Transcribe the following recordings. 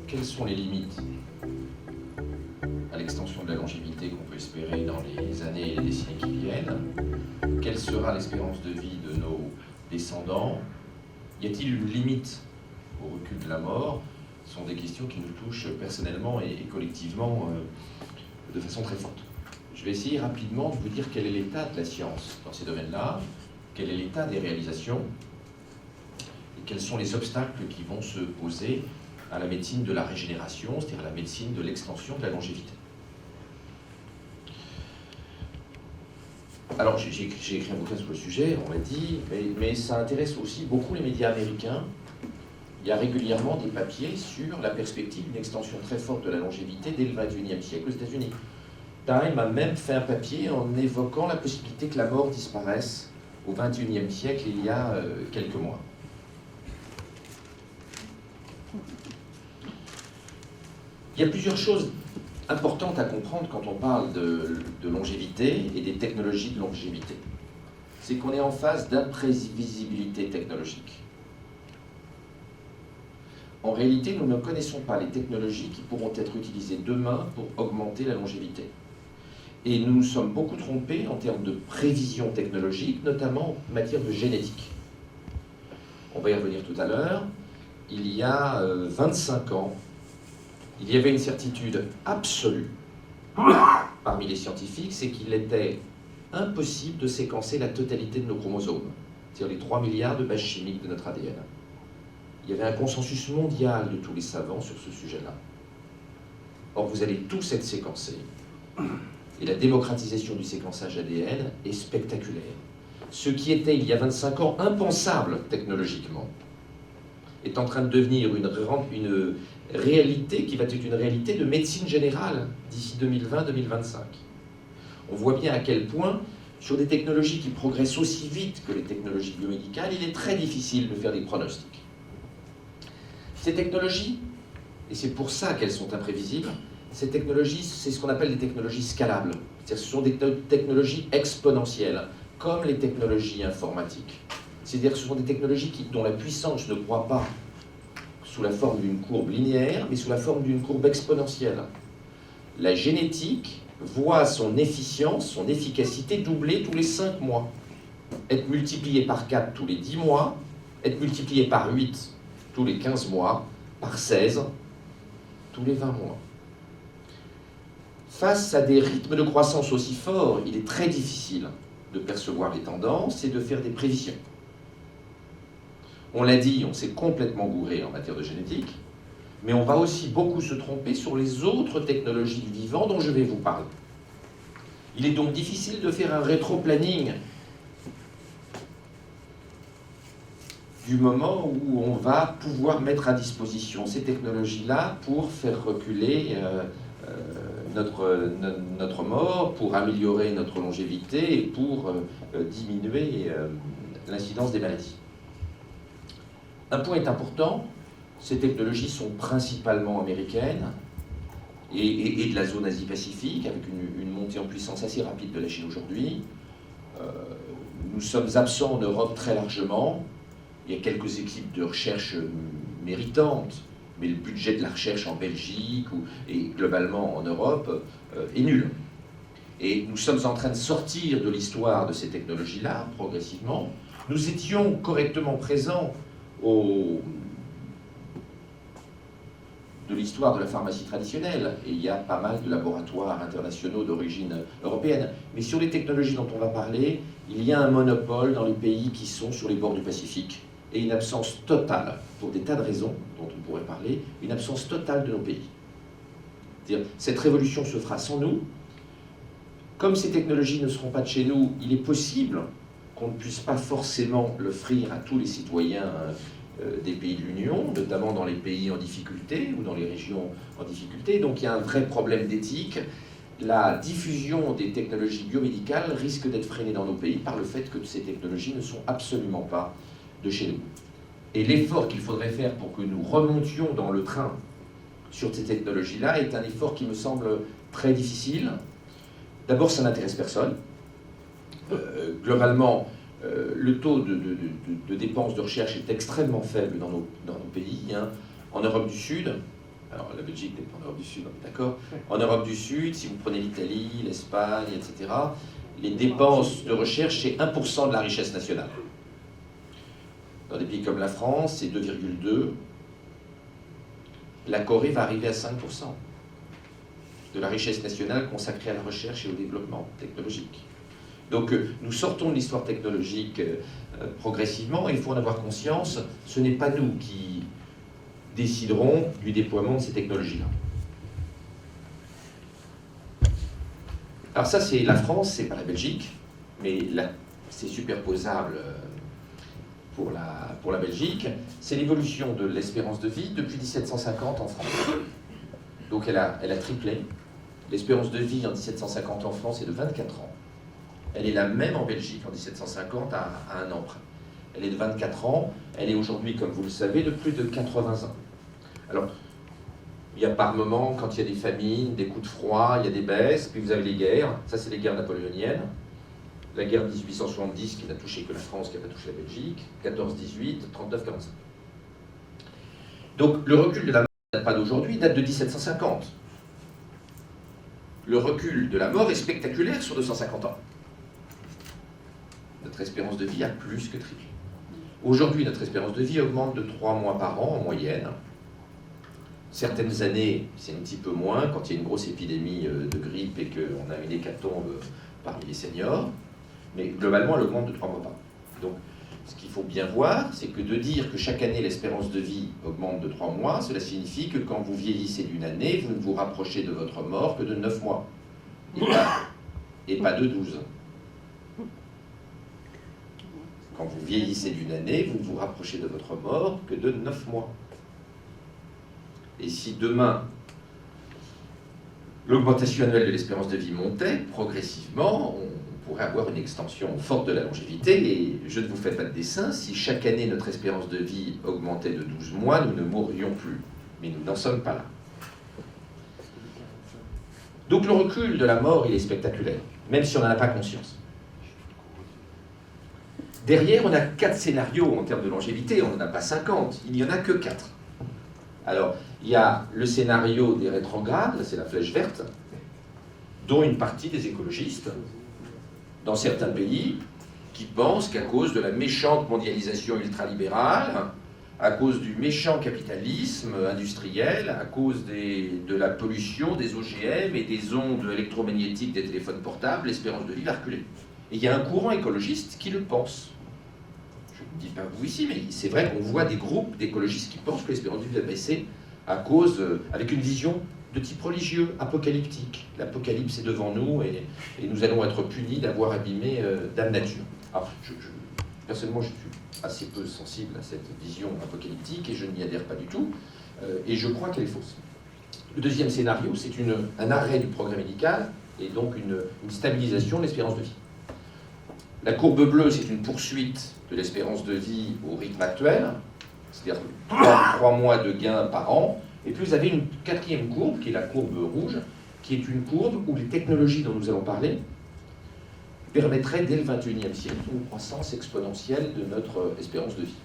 quelles sont les limites à l'extension de la longévité qu'on peut espérer dans les années et les décennies qui viennent? Quelle sera l'espérance de vie de nos descendants? Y a-t-il une limite au recul de la mort? Ce sont des questions qui nous touchent personnellement et collectivement de façon très forte. Je vais essayer rapidement de vous dire quel est l'état de la science dans ces domaines-là, quel est l'état des réalisations, et quels sont les obstacles qui vont se poser à la médecine de la régénération, c'est-à-dire à la médecine de l'extension de la longévité. Alors, j'ai écrit un bouquin sur le sujet, on l'a dit, mais ça intéresse aussi beaucoup les médias américains. Il y a régulièrement des papiers sur la perspective d'une extension très forte de la longévité dès le XXIe siècle aux États-Unis. Time a même fait un papier en évoquant la possibilité que la mort disparaisse au XXIe siècle, il y a quelques mois. Il y a plusieurs choses importantes à comprendre quand on parle de longévité et des technologies de longévité. C'est qu'on est en phase d'imprévisibilité technologique. En réalité, nous ne connaissons pas les technologies qui pourront être utilisées demain pour augmenter la longévité. Et nous nous sommes beaucoup trompés en termes de prévision technologique, notamment en matière de génétique. On va y revenir tout à l'heure. Il y a 25 ans, il y avait une certitude absolue parmi les scientifiques, c'est qu'il était impossible de séquencer la totalité de nos chromosomes, c'est-à-dire les 3 milliards de bases chimiques de notre ADN. Il y avait un consensus mondial de tous les savants sur ce sujet-là. Or, vous allez tous être séquencés. Et la démocratisation du séquençage ADN est spectaculaire. Ce qui était, il y a 25 ans, impensable technologiquement, est en train de devenir une réalité qui va être une réalité de médecine générale d'ici 2020-2025. On voit bien à quel point, sur des technologies qui progressent aussi vite que les technologies biomédicales, il est très difficile de faire des pronostics. Ces technologies, et c'est pour ça qu'elles sont imprévisibles, ces technologies, c'est ce qu'on appelle des technologies scalables. C'est-à-dire ce sont des technologies exponentielles, comme les technologies informatiques. C'est-à-dire que ce sont des technologies dont la puissance ne croît pas sous la forme d'une courbe linéaire, mais sous la forme d'une courbe exponentielle. La génétique voit son efficience, son efficacité doubler tous les 5 mois, être multipliée par 4 tous les 10 mois, être multipliée par 8 tous les 15 mois, par 16 tous les 20 mois. Face à des rythmes de croissance aussi forts, il est très difficile de percevoir les tendances et de faire des prévisions. On l'a dit, on s'est complètement gouré en matière de génétique, mais on va aussi beaucoup se tromper sur les autres technologies du vivant dont je vais vous parler. Il est donc difficile de faire un rétro-planning du moment où on va pouvoir mettre à disposition ces technologies-là pour faire reculer notre mort, pour améliorer notre longévité et pour diminuer l'incidence des maladies. Un point est important, ces technologies sont principalement américaines et de la zone Asie-Pacifique, avec une montée en puissance assez rapide de la Chine aujourd'hui. Nous sommes absents en Europe très largement. Il y a quelques équipes de recherche méritantes, mais le budget de la recherche en Belgique et globalement en Europe est nul. Et nous sommes en train de sortir de l'histoire de ces technologies-là, progressivement. Nous étions correctement présents de l'histoire de la pharmacie traditionnelle, et il y a pas mal de laboratoires internationaux d'origine européenne. Mais sur les technologies dont on va parler, il y a un monopole dans les pays qui sont sur les bords du Pacifique, et une absence totale, pour des tas de raisons dont on pourrait parler, une absence totale de nos pays. C'est-à-dire, cette révolution se fera sans nous. Comme ces technologies ne seront pas de chez nous, il est possible qu'on ne puisse pas forcément l'offrir à tous les citoyens des pays de l'Union, notamment dans les pays en difficulté ou dans les régions en difficulté. Donc il y a un vrai problème d'éthique. La diffusion des technologies biomédicales risque d'être freinée dans nos pays par le fait que ces technologies ne sont absolument pas de chez nous. Et l'effort qu'il faudrait faire pour que nous remontions dans le train sur ces technologies-là est un effort qui me semble très difficile. D'abord, ça n'intéresse personne. Globalement, le taux de dépenses de recherche est extrêmement faible dans nos pays. En Europe du Sud, Alors la Belgique n'est pas en Europe du Sud, on est d'accord. En Europe du Sud, si vous prenez l'Italie, l'Espagne, etc., les dépenses de recherche, c'est 1% de la richesse nationale. Dans des pays comme la France, c'est 2,2%. La Corée va arriver à 5% de la richesse nationale consacrée à la recherche et au développement technologique. Donc nous sortons de l'histoire technologique progressivement, et il faut en avoir conscience, ce n'est pas nous qui déciderons du déploiement de ces technologies-là. Alors ça c'est la France, c'est pas la Belgique, mais c'est superposable pour la Belgique. C'est l'évolution de l'espérance de vie depuis 1750 en France. Donc elle a triplé. L'espérance de vie en 1750 en France est de 24 ans. Elle est la même en Belgique en 1750 à un an près. Elle est de 24 ans, elle est aujourd'hui, comme vous le savez, de plus de 80 ans. Alors, il y a par moments, quand il y a des famines, des coups de froid, il y a des baisses, puis vous avez les guerres. Ça, c'est les guerres napoléoniennes. La guerre de 1870 qui n'a touché que la France, qui n'a pas touché la Belgique. 14-18, 39-45. Donc, le recul de la mort ne date pas d'aujourd'hui, il date de 1750. Le recul de la mort est spectaculaire sur 250 ans. Notre espérance de vie a plus que triplé. Aujourd'hui, notre espérance de vie augmente de 3 mois par an en moyenne. Certaines années, c'est un petit peu moins, quand il y a une grosse épidémie de grippe et qu'on a une hécatombe parmi les seniors. Mais globalement, elle augmente de 3 mois par an. Donc, ce qu'il faut bien voir, c'est que de dire que chaque année l'espérance de vie augmente de 3 mois, cela signifie que quand vous vieillissez d'une année, vous ne vous rapprochez de votre mort que de 9 mois. Et pas de 12. Quand vous vieillissez d'une année, vous ne vous rapprochez de votre mort que de 9 mois. Et si demain, l'augmentation annuelle de l'espérance de vie montait progressivement, on pourrait avoir une extension forte de la longévité. Et je ne vous fais pas de dessin, si chaque année notre espérance de vie augmentait de 12 mois, nous ne mourrions plus. Mais nous n'en sommes pas là. Donc le recul de la mort, il est spectaculaire, même si on n'en a pas conscience. Derrière, on a 4 scénarios en termes de longévité, on n'en a pas 50, il n'y en a que 4. Alors, il y a le scénario des rétrogrades, c'est la flèche verte, dont une partie des écologistes, dans certains pays, qui pensent qu'à cause de la méchante mondialisation ultralibérale, à cause du méchant capitalisme industriel, à cause de la pollution, des OGM et des ondes électromagnétiques des téléphones portables, l'espérance de vie va reculer. Et il y a un courant écologiste qui le pense. Je ne dis pas vous ici, mais c'est vrai qu'on voit des groupes d'écologistes qui pensent que l'espérance de vie va baisser à cause, avec une vision de type religieux, apocalyptique. L'apocalypse est devant nous et nous allons être punis d'avoir abîmé Dame Nature. Alors, personnellement, je suis assez peu sensible à cette vision apocalyptique et je n'y adhère pas du tout. Et je crois qu'elle est fausse. Le deuxième scénario, c'est un arrêt du progrès médical et donc une stabilisation de l'espérance de vie. La courbe bleue, c'est une poursuite de l'espérance de vie au rythme actuel, c'est-à-dire 3 mois de gains par an. Et puis vous avez une quatrième courbe, qui est la courbe rouge, qui est une courbe où les technologies dont nous allons parler permettraient dès le XXIe siècle une croissance exponentielle de notre espérance de vie.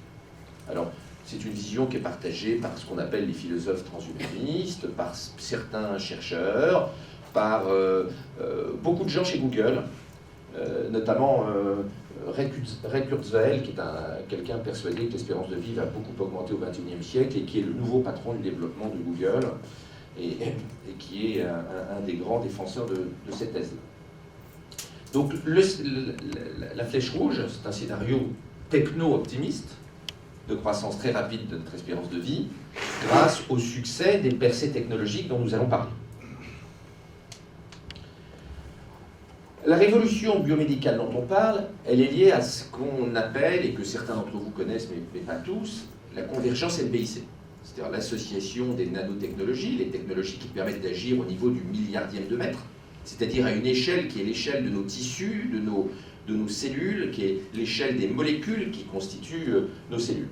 Alors, c'est une vision qui est partagée par ce qu'on appelle les philosophes transhumanistes, par certains chercheurs, par beaucoup de gens chez Google, notamment Ray Kurzweil, qui est quelqu'un persuadé que l'espérance de vie va beaucoup augmenter au XXIe siècle et qui est le nouveau patron du développement de Google et qui est un des grands défenseurs de cette thèse-là. Donc la flèche rouge, c'est un scénario techno-optimiste de croissance très rapide de notre espérance de vie grâce au succès des percées technologiques dont nous allons parler. La révolution biomédicale dont on parle, elle est liée à ce qu'on appelle, et que certains d'entre vous connaissent, mais pas tous, la convergence NBIC. C'est-à-dire l'association des nanotechnologies, les technologies qui permettent d'agir au niveau du milliardième de mètre, c'est-à-dire à une échelle qui est l'échelle de nos tissus, de nos cellules, qui est l'échelle des molécules qui constituent nos cellules.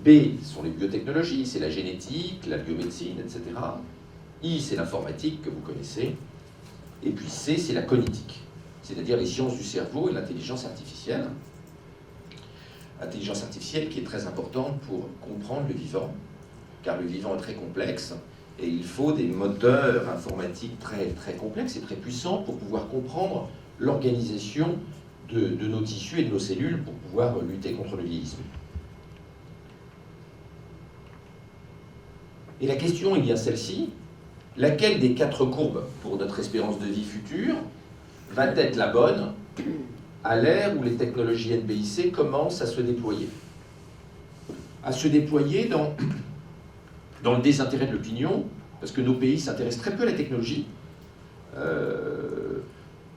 B sont les biotechnologies, c'est la génétique, la biomédecine, etc. I, c'est l'informatique que vous connaissez. Et puis C, c'est la cognitique, c'est-à-dire les sciences du cerveau et l'intelligence artificielle. Intelligence artificielle qui est très importante pour comprendre le vivant, car le vivant est très complexe, et il faut des moteurs informatiques très, très complexes et très puissants pour pouvoir comprendre l'organisation de nos tissus et de nos cellules pour pouvoir lutter contre le vieillissement. Et la question est bien celle-ci: laquelle des 4 courbes pour notre espérance de vie future va être la bonne à l'ère où les technologies NBIC commencent à se déployer? À se déployer dans le désintérêt de l'opinion, parce que nos pays s'intéressent très peu à la technologie.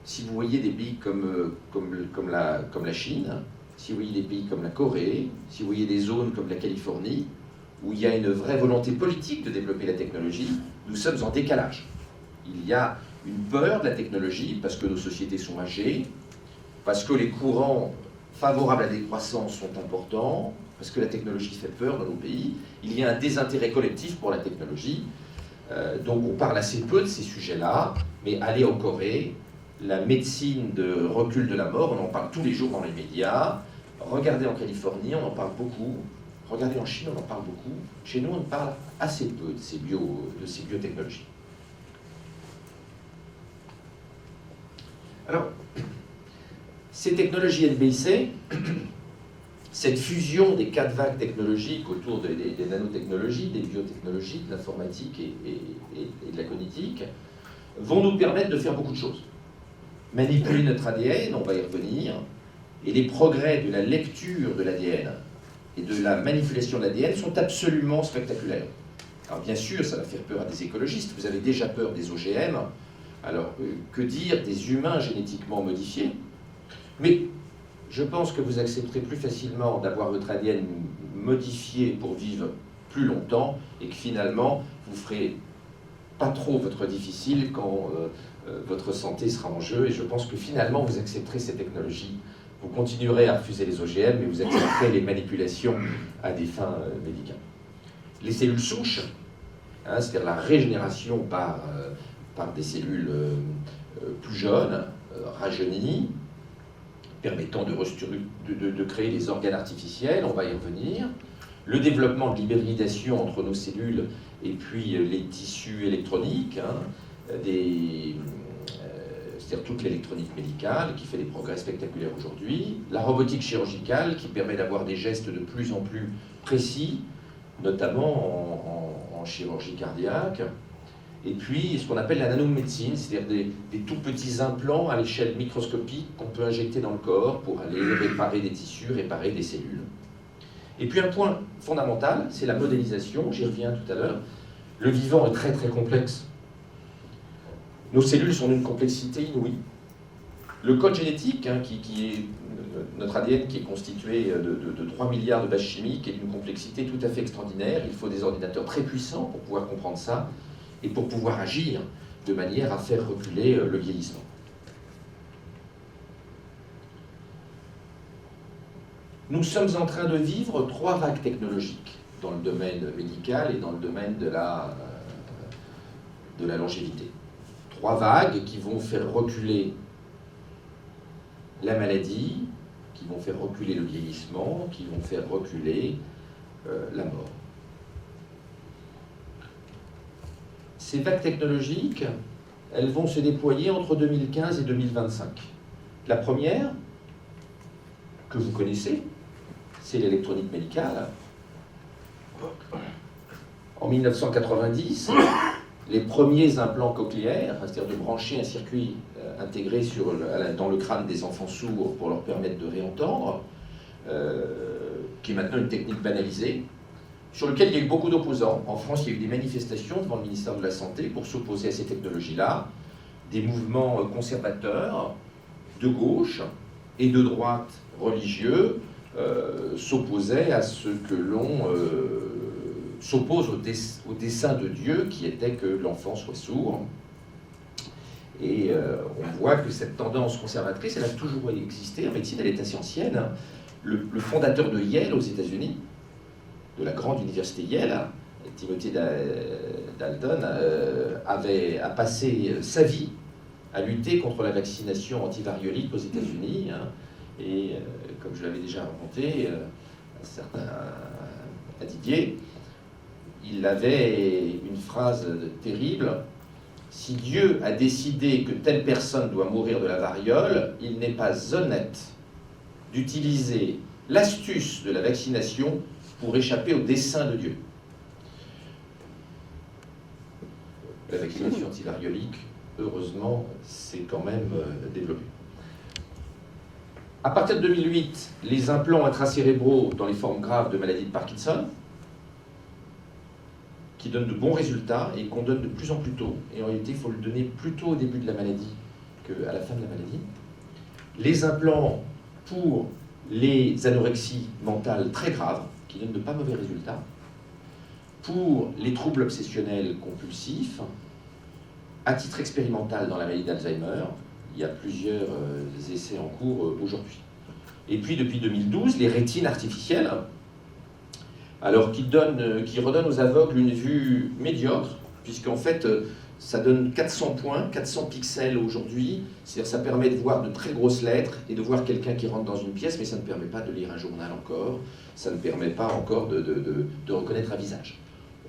Si vous voyez des pays comme la Chine, si vous voyez des pays comme la Corée, si vous voyez des zones comme la Californie, où il y a une vraie volonté politique de développer la technologie, nous sommes en décalage. Il y a une peur de la technologie parce que nos sociétés sont âgées, parce que les courants favorables à la décroissance sont importants, parce que la technologie fait peur dans nos pays. Il y a un désintérêt collectif pour la technologie. Donc on parle assez peu de ces sujets-là, mais allez en Corée, la médecine de recul de la mort, on en parle tous les jours dans les médias. Regardez en Californie, on en parle beaucoup. Regardez en Chine, on en parle beaucoup. Chez nous, on parle assez peu de ces biotechnologies. Alors, ces technologies NBIC, cette fusion des 4 vagues technologiques autour des nanotechnologies, des biotechnologies, de l'informatique et de la cognitique, vont nous permettre de faire beaucoup de choses. Manipuler notre ADN, on va y revenir, et les progrès de la lecture de l'ADN et de la manipulation de l'ADN sont absolument spectaculaires. Alors bien sûr, ça va faire peur à des écologistes, vous avez déjà peur des OGM, alors que dire des humains génétiquement modifiés? Mais je pense que vous accepterez plus facilement d'avoir votre ADN modifié pour vivre plus longtemps, et que finalement, vous ferez pas trop votre difficile quand votre santé sera en jeu, et je pense que finalement, vous accepterez ces technologies. Vous continuerez à refuser les OGM, mais vous accepterez les manipulations à des fins médicales. Les cellules souches, c'est-à-dire la régénération par des cellules plus jeunes, rajeunies, permettant de créer des organes artificiels, on va y revenir. Le développement de l'hybridation entre nos cellules et puis les tissus électroniques, c'est-à-dire toute l'électronique médicale qui fait des progrès spectaculaires aujourd'hui, la robotique chirurgicale qui permet d'avoir des gestes de plus en plus précis, notamment en chirurgie cardiaque, et puis ce qu'on appelle la nanomédecine, c'est-à-dire des tout petits implants à l'échelle microscopique qu'on peut injecter dans le corps pour aller réparer des tissus, réparer des cellules. Et puis un point fondamental, c'est la modélisation, j'y reviens tout à l'heure. Le vivant est très très complexe. Nos cellules sont d'une complexité inouïe. Le code génétique, qui est notre ADN, qui est constitué de 3 milliards de bases chimiques, est d'une complexité tout à fait extraordinaire. Il faut des ordinateurs très puissants pour pouvoir comprendre ça et pour pouvoir agir de manière à faire reculer le vieillissement. Nous sommes en train de vivre 3 vagues technologiques dans le domaine médical et dans le domaine de la longévité. 3 vagues qui vont faire reculer la maladie, qui vont faire reculer le vieillissement, qui vont faire reculer la mort. Ces vagues technologiques, elles vont se déployer entre 2015 et 2025. La première, que vous connaissez, c'est l'électronique médicale. En 1990, les premiers implants cochléaires, c'est-à-dire de brancher un circuit intégré dans le crâne des enfants sourds pour leur permettre de réentendre, qui est maintenant une technique banalisée, sur lequel il y a eu beaucoup d'opposants. En France, il y a eu des manifestations devant le ministère de la Santé pour s'opposer à ces technologies-là, des mouvements conservateurs, de gauche et de droite religieux, s'opposaient à ce que l'on s'oppose au dessein de Dieu, qui était que l'enfant soit sourd. Et on voit que cette tendance conservatrice, elle a toujours existé. En médecine, elle est assez ancienne. Le fondateur de Yale aux États-Unis, de la grande université Yale, Timothy Dalton, a passé sa vie à lutter contre la vaccination antivariolique aux États-Unis. Et comme je l'avais déjà raconté à Didier, il avait une phrase terrible: si Dieu a décidé que telle personne doit mourir de la variole, il n'est pas honnête d'utiliser l'astuce de la vaccination pour échapper au dessein de Dieu. La vaccination antivariolique, heureusement, s'est quand même développée. À partir de 2008, les implants intracérébraux dans les formes graves de maladie de Parkinson, qui donnent de bons résultats et qu'on donne de plus en plus tôt. Et en réalité, il faut le donner plus tôt au début de la maladie qu'à la fin de la maladie. Les implants pour les anorexies mentales très graves, qui donnent de pas mauvais résultats. Pour les troubles obsessionnels compulsifs, à titre expérimental dans la maladie d'Alzheimer, il y a plusieurs essais en cours aujourd'hui. Et puis depuis 2012, les rétines artificielles, alors qui redonnent aux aveugles une vue médiocre, puisqu'en fait, ça donne 400 points, 400 pixels aujourd'hui, c'est-à-dire ça permet de voir de très grosses lettres et de voir quelqu'un qui rentre dans une pièce, mais ça ne permet pas de lire un journal encore, ça ne permet pas encore de reconnaître un visage.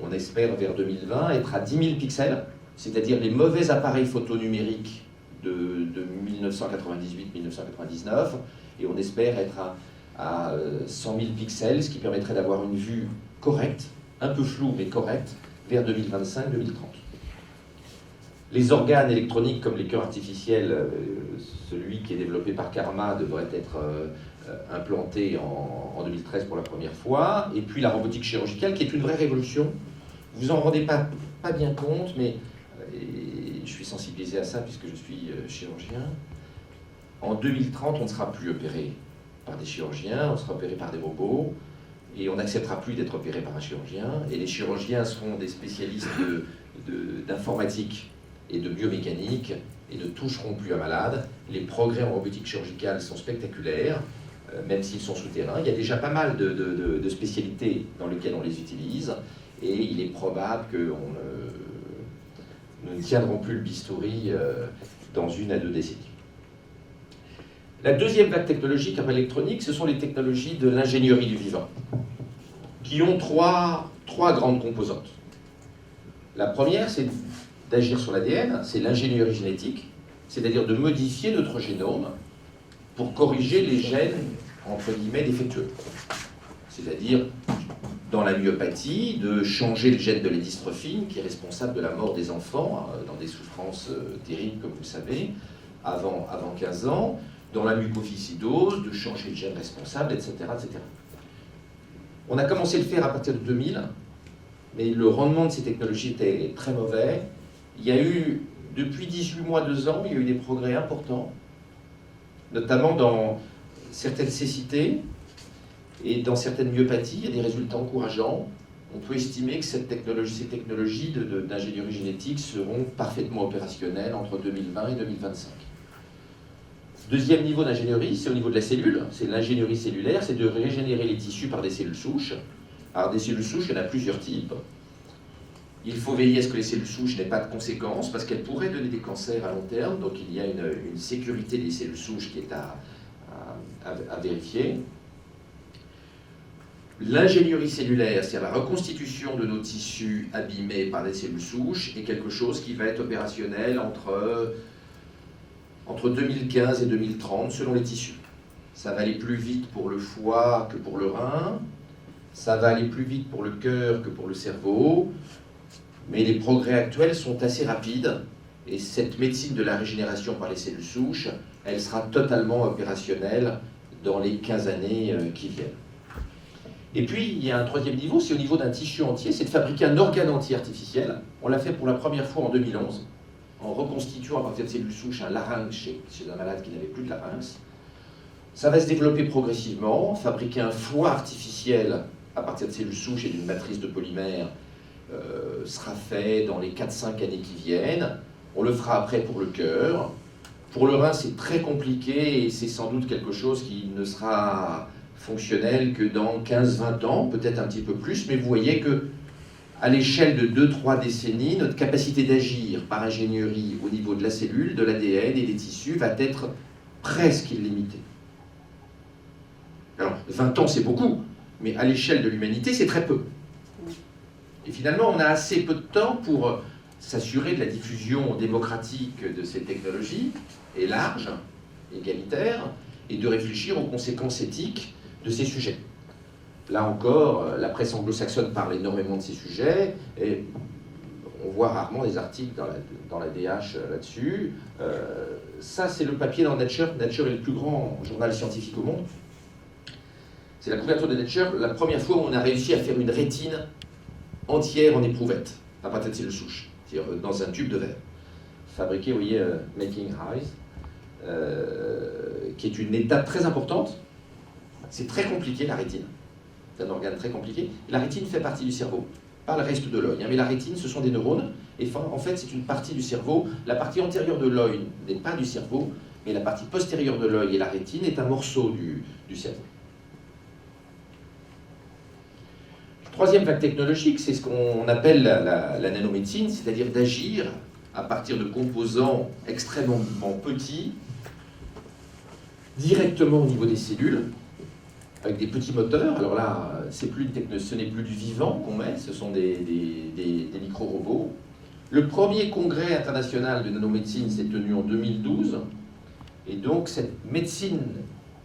On espère vers 2020 être à 10 000 pixels, c'est-à-dire les mauvais appareils photo numériques de 1998-1999, et on espère être à 100 000 pixels, ce qui permettrait d'avoir une vue correcte, un peu floue mais correcte, vers 2025-2030. Les organes électroniques comme les cœurs artificiels, celui qui est développé par Karma devrait être implanté en 2013 pour la première fois, et puis la robotique chirurgicale qui est une vraie révolution. Vous en rendez pas bien compte, mais je suis sensibilisé à ça puisque je suis chirurgien. En 2030, on ne sera plus opéré par des chirurgiens, on sera opéré par des robots, et on n'acceptera plus d'être opéré par un chirurgien, et les chirurgiens seront des spécialistes d'informatique et de biomécanique, et ne toucheront plus à malade. Les progrès en robotique chirurgicale sont spectaculaires, même s'ils sont souterrains. Il y a déjà pas mal de spécialités dans lesquelles on les utilise, et il est probable que nous ne tiendrons plus le bistouri dans 1 à 2 décennies. La deuxième vague technologique après l'électronique, ce sont les technologies de l'ingénierie du vivant, qui ont trois grandes composantes. La première, c'est d'agir sur l'ADN, c'est l'ingénierie génétique, c'est-à-dire de modifier notre génome pour corriger les gènes, entre guillemets, défectueux. C'est-à-dire, dans la myopathie, de changer le gène de l'édystrophine, qui est responsable de la mort des enfants, dans des souffrances terribles, comme vous le savez, avant 15 ans, dans la mucoviscidose, de changer le gène responsable, etc., etc. On a commencé à le faire à partir de 2000, mais le rendement de ces technologies était très mauvais. Il y a eu, depuis 18 mois, 2 ans, il y a eu des progrès importants, notamment dans certaines cécités et dans certaines myopathies. Il y a des résultats encourageants. On peut estimer que ces technologies d'ingénierie génétique seront parfaitement opérationnelles entre 2020 et 2025. Deuxième niveau d'ingénierie, c'est au niveau de la cellule, c'est l'ingénierie cellulaire, c'est de régénérer les tissus par des cellules souches. Alors des cellules souches, il y en a plusieurs types. Il faut veiller à ce que les cellules souches n'aient pas de conséquences, parce qu'elles pourraient donner des cancers à long terme, donc il y a une sécurité des cellules souches qui est à vérifier. L'ingénierie cellulaire, c'est-à-dire la reconstitution de nos tissus abîmés par des cellules souches, est quelque chose qui va être opérationnel entre 2015 et 2030, selon les tissus. Ça va aller plus vite pour le foie que pour le rein, ça va aller plus vite pour le cœur que pour le cerveau, mais les progrès actuels sont assez rapides, et cette médecine de la régénération par les cellules souches, elle sera totalement opérationnelle dans les 15 années qui viennent. Et puis, il y a un troisième niveau, c'est au niveau d'un tissu entier, c'est de fabriquer un organe entier artificiel. On l'a fait pour la première fois en 2011, en reconstituant à partir de cellules souches un larynx chez un malade qui n'avait plus de larynx. Ça va se développer progressivement, fabriquer un foie artificiel à partir de cellules souches et d'une matrice de polymère sera fait dans les 4-5 années qui viennent. On le fera après pour le cœur. Pour le rein, c'est très compliqué et c'est sans doute quelque chose qui ne sera fonctionnel que dans 15-20 ans, peut-être un petit peu plus, mais vous voyez que à l'échelle de 2-3 décennies, notre capacité d'agir par ingénierie au niveau de la cellule, de l'ADN et des tissus va être presque illimitée. Alors, 20 ans, c'est beaucoup, mais à l'échelle de l'humanité, c'est très peu. Et finalement, on a assez peu de temps pour s'assurer de la diffusion démocratique de ces technologies, et large, égalitaire, et de réfléchir aux conséquences éthiques de ces sujets. Là encore, la presse anglo-saxonne parle énormément de ces sujets, et on voit rarement des articles dans la DH là-dessus. Ça, c'est le papier dans Nature. Nature est le plus grand journal scientifique au monde. C'est la couverture de Nature, la première fois où on a réussi à faire une rétine entière en éprouvette, à partir de cellules souches, c'est-à-dire dans un tube de verre, fabriqué, vous voyez, Making Eyes, qui est une étape très importante. C'est très compliqué, la rétine. C'est un organe très compliqué. La rétine fait partie du cerveau, pas le reste de l'œil. Mais la rétine, ce sont des neurones, et en fait, c'est une partie du cerveau. La partie antérieure de l'œil n'est pas du cerveau, mais la partie postérieure de l'œil et la rétine est un morceau du cerveau. Troisième vague technologique, c'est ce qu'on appelle la nanomédecine, c'est-à-dire d'agir à partir de composants extrêmement petits, directement au niveau des cellules, avec des petits moteurs. Alors là, ce n'est plus du vivant qu'on met, ce sont des micro-robots. Le premier congrès international de nanomédecine s'est tenu en 2012, et donc cette médecine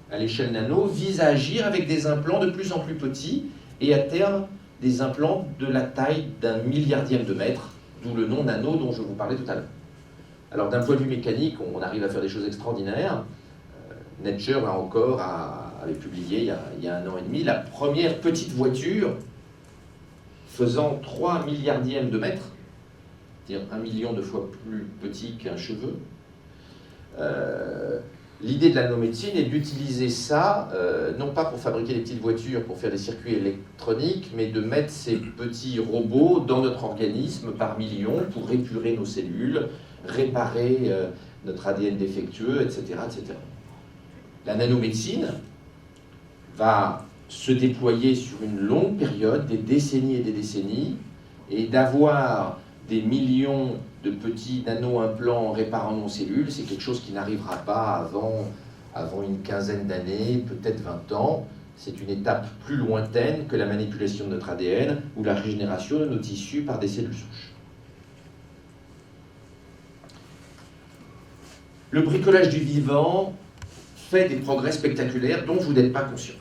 à l'échelle nano vise à agir avec des implants de plus en plus petits, et à terme, des implants de la taille d'un milliardième de mètre, d'où le nom nano dont je vous parlais tout à l'heure. Alors d'un point de vue mécanique, on arrive à faire des choses extraordinaires. Nature, là encore, avait publié il y a 1 an et demi la première petite voiture faisant 3 milliardièmes de mètre, c'est-à-dire 1 million de fois plus petit qu'un cheveu. L'idée de la nanomédecine est d'utiliser ça, non pas pour fabriquer des petites voitures, pour faire des circuits électroniques, mais de mettre ces petits robots dans notre organisme par millions pour épurer nos cellules, réparer notre ADN défectueux, etc., etc. La nanomédecine va se déployer sur une longue période, des décennies et des décennies, et d'avoir des millions de petits nano-implants réparant nos cellules, c'est quelque chose qui n'arrivera pas avant une quinzaine d'années, peut-être 20 ans. C'est une étape plus lointaine que la manipulation de notre ADN ou la régénération de nos tissus par des cellules souches. Le bricolage du vivant fait des progrès spectaculaires dont vous n'êtes pas conscient.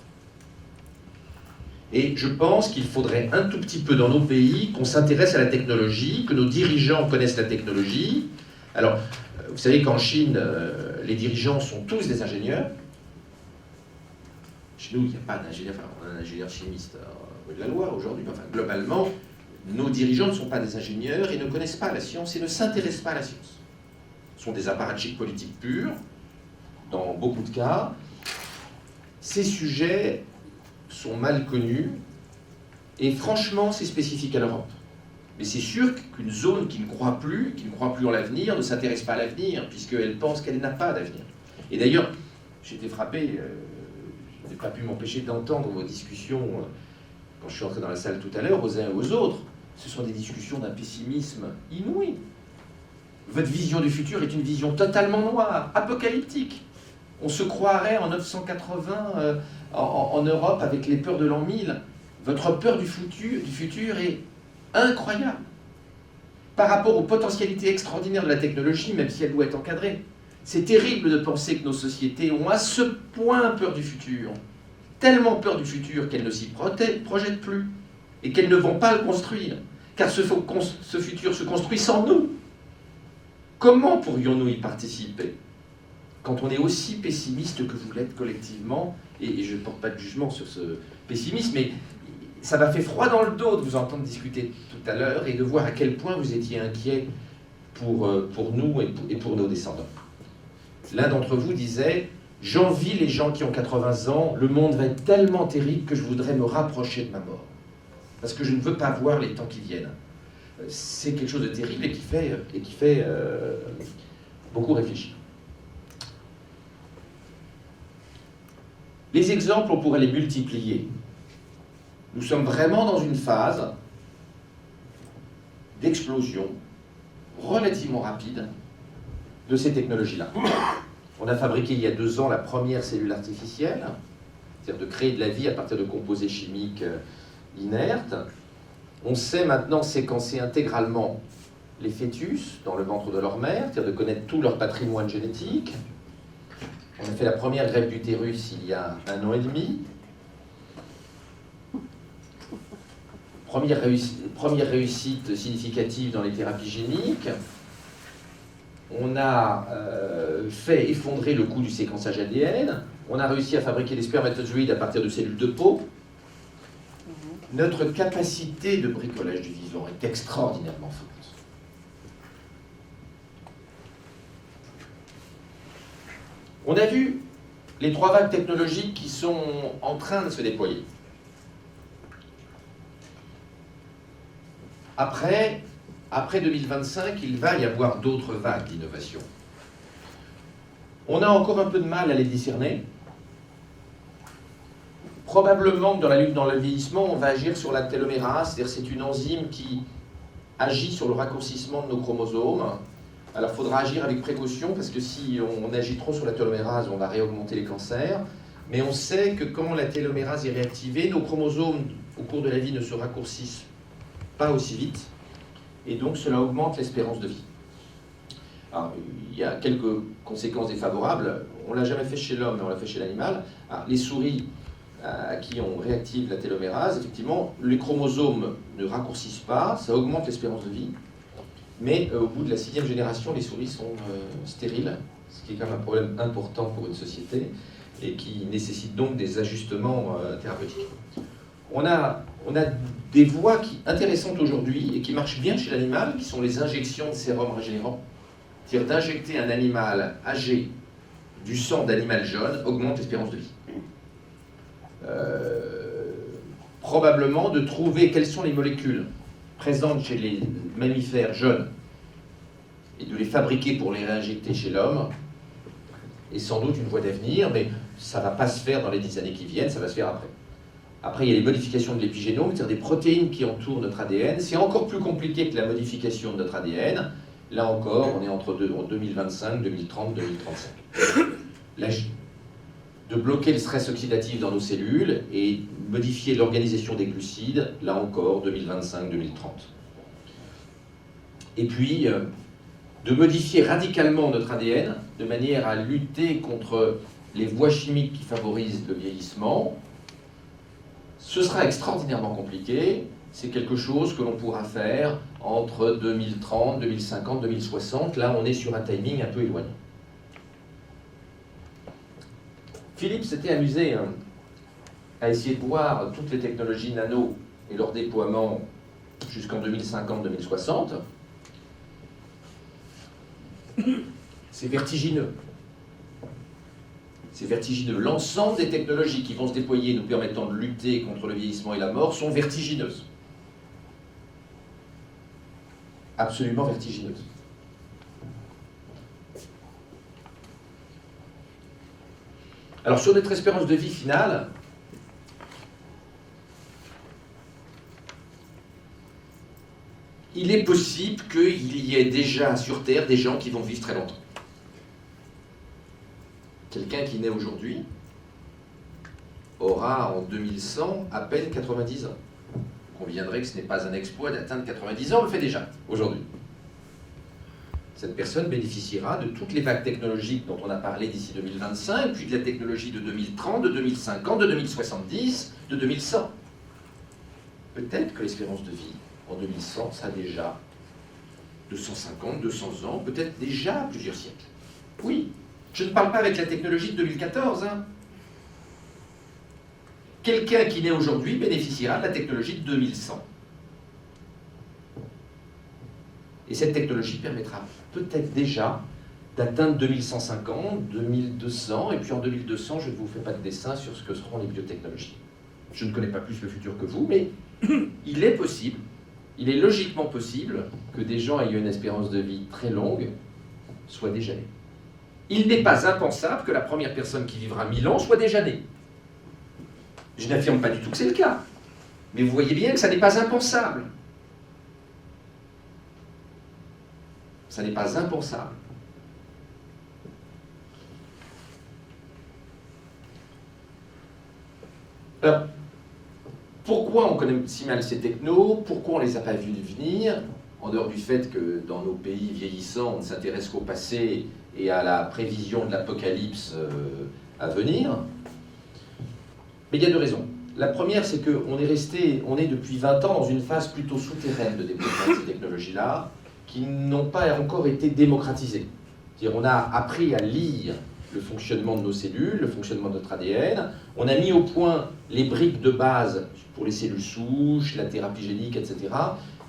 Et je pense qu'il faudrait un tout petit peu dans nos pays qu'on s'intéresse à la technologie, que nos dirigeants connaissent la technologie. Alors, vous savez qu'en Chine, les dirigeants sont tous des ingénieurs. Chez nous, il n'y a pas d'ingénieur, enfin, on a un ingénieur chimiste de la loi aujourd'hui, enfin, globalement, nos dirigeants ne sont pas des ingénieurs et ne connaissent pas la science et ne s'intéressent pas à la science. Ce sont des apparatchiks politiques purs, dans beaucoup de cas. Ces sujets sont mal connus, et franchement, c'est spécifique à l'Europe. Mais c'est sûr qu'une zone qui ne croit plus en l'avenir, ne s'intéresse pas à l'avenir, puisqu'elle pense qu'elle n'a pas d'avenir. Et d'ailleurs, j'étais frappé, je n'ai pas pu m'empêcher d'entendre vos discussions quand je suis entré dans la salle tout à l'heure, aux uns et aux autres. Ce sont des discussions d'un pessimisme inouï. Votre vision du futur est une vision totalement noire, apocalyptique. On se croirait en 980 en Europe avec les peurs de l'an 1000. Votre peur du futur est incroyable par rapport aux potentialités extraordinaires de la technologie, même si elle doit être encadrée. C'est terrible de penser que nos sociétés ont à ce point peur du futur, tellement peur du futur qu'elles ne s'y projettent plus et qu'elles ne vont pas le construire, car ce futur se construit sans nous. Comment pourrions-nous y participer quand on est aussi pessimiste que vous l'êtes collectivement, et je ne porte pas de jugement sur ce pessimisme, mais ça m'a fait froid dans le dos de vous entendre discuter tout à l'heure et de voir à quel point vous étiez inquiet pour nous et pour nos descendants. L'un d'entre vous disait « J'envie les gens qui ont 80 ans, le monde va être tellement terrible que je voudrais me rapprocher de ma mort, parce que je ne veux pas voir les temps qui viennent. » C'est quelque chose de terrible et qui fait beaucoup réfléchir. Les exemples, on pourrait les multiplier. Nous sommes vraiment dans une phase d'explosion relativement rapide de ces technologies-là. On a fabriqué il y a 2 ans la première cellule artificielle, c'est-à-dire de créer de la vie à partir de composés chimiques inertes. On sait maintenant séquencer intégralement les fœtus dans le ventre de leur mère, c'est-à-dire de connaître tout leur patrimoine génétique. On a fait la première greffe d'utérus il y a 1 an et demi. Première réussite significative dans les thérapies géniques. On a fait effondrer le coût du séquençage ADN. On a réussi à fabriquer des spermatozoïdes à partir de cellules de peau. Notre capacité de bricolage du vivant est extraordinairement forte. On a vu les 3 vagues technologiques qui sont en train de se déployer. Après 2025, il va y avoir d'autres vagues d'innovation. On a encore un peu de mal à les discerner. Probablement que dans la lutte dans le vieillissement, on va agir sur la télomérase, c'est-à-dire c'est une enzyme qui agit sur le raccourcissement de nos chromosomes. Alors il faudra agir avec précaution, parce que si on agit trop sur la télomérase, on va réaugmenter les cancers. Mais on sait que quand la télomérase est réactivée, nos chromosomes au cours de la vie ne se raccourcissent pas aussi vite, et donc cela augmente l'espérance de vie. Alors, il y a quelques conséquences défavorables. On ne l'a jamais fait chez l'homme, mais on l'a fait chez l'animal. Les souris à qui on réactive la télomérase, effectivement, les chromosomes ne raccourcissent pas, ça augmente l'espérance de vie, mais au bout de la 6e génération, les souris sont stériles, ce qui est quand même un problème important pour une société, et qui nécessite donc des ajustements thérapeutiques. On a des voies intéressantes aujourd'hui, et qui marchent bien chez l'animal, qui sont les injections de sérum régénérant. C'est-à-dire d'injecter un animal âgé du sang d'animal jeune augmente l'espérance de vie. Probablement de trouver quelles sont les molécules présentes chez les mammifères jeunes et de les fabriquer pour les réinjecter chez l'homme est sans doute une voie d'avenir, mais ça ne va pas se faire dans les 10 années qui viennent, ça va se faire après. Après, il y a les modifications de l'épigénome, c'est-à-dire des protéines qui entourent notre ADN. C'est encore plus compliqué que la modification de notre ADN. Là encore, on est entre 2025, 2030, 2035. De bloquer le stress oxydatif dans nos cellules et modifier l'organisation des glucides, là encore, 2025-2030. Et puis, de modifier radicalement notre ADN, de manière à lutter contre les voies chimiques qui favorisent le vieillissement. Ce sera extraordinairement compliqué, c'est quelque chose que l'on pourra faire entre 2030, 2050, 2060, là on est sur un timing un peu éloigné. Philippe s'était amusé à essayer de voir toutes les technologies nano et leur déploiement jusqu'en 2050-2060. C'est vertigineux. C'est vertigineux. L'ensemble des technologies qui vont se déployer nous permettant de lutter contre le vieillissement et la mort sont vertigineuses. Absolument vertigineuses. Alors sur notre espérance de vie finale, il est possible qu'il y ait déjà sur Terre des gens qui vont vivre très longtemps. Quelqu'un qui naît aujourd'hui aura en 2100 à peine 90 ans. On conviendrait que ce n'est pas un exploit d'atteindre 90 ans, on le fait déjà aujourd'hui. Cette personne bénéficiera de toutes les vagues technologiques dont on a parlé d'ici 2025, puis de la technologie de 2030, de 2050, de 2070, de 2100. Peut-être que l'espérance de vie en 2100 sera déjà 250, 200 ans, peut-être déjà plusieurs siècles. Oui, je ne parle pas avec la technologie de 2014. Quelqu'un qui naît aujourd'hui bénéficiera de la technologie de 2100. Et cette technologie permettra peut-être déjà d'atteindre 2150, 2200, et puis en 2200, je ne vous fais pas de dessin sur ce que seront les biotechnologies. Je ne connais pas plus le futur que vous, mais il est possible, il est logiquement possible que des gens ayant une espérance de vie très longue soient déjà nés. Il n'est pas impensable que la première personne qui vivra 1000 ans soit déjà née. Je n'affirme pas du tout que c'est le cas, mais vous voyez bien que ça n'est pas impensable. Ça n'est pas impensable. Alors, Pourquoi on connaît si mal ces technos? Pourquoi on ne les a pas vus venir? En dehors du fait que dans nos pays vieillissants, on ne s'intéresse qu'au passé et à la prévision de l'apocalypse à venir. Mais il y a deux raisons. La première, c'est qu'on est depuis 20 ans dans une phase plutôt souterraine de développement de ces technologies-là, qui n'ont pas encore été démocratisées. C'est-à-dire, on a appris à lire le fonctionnement de nos cellules, le fonctionnement de notre ADN, on a mis au point les briques de base pour les cellules souches, la thérapie génique, etc.,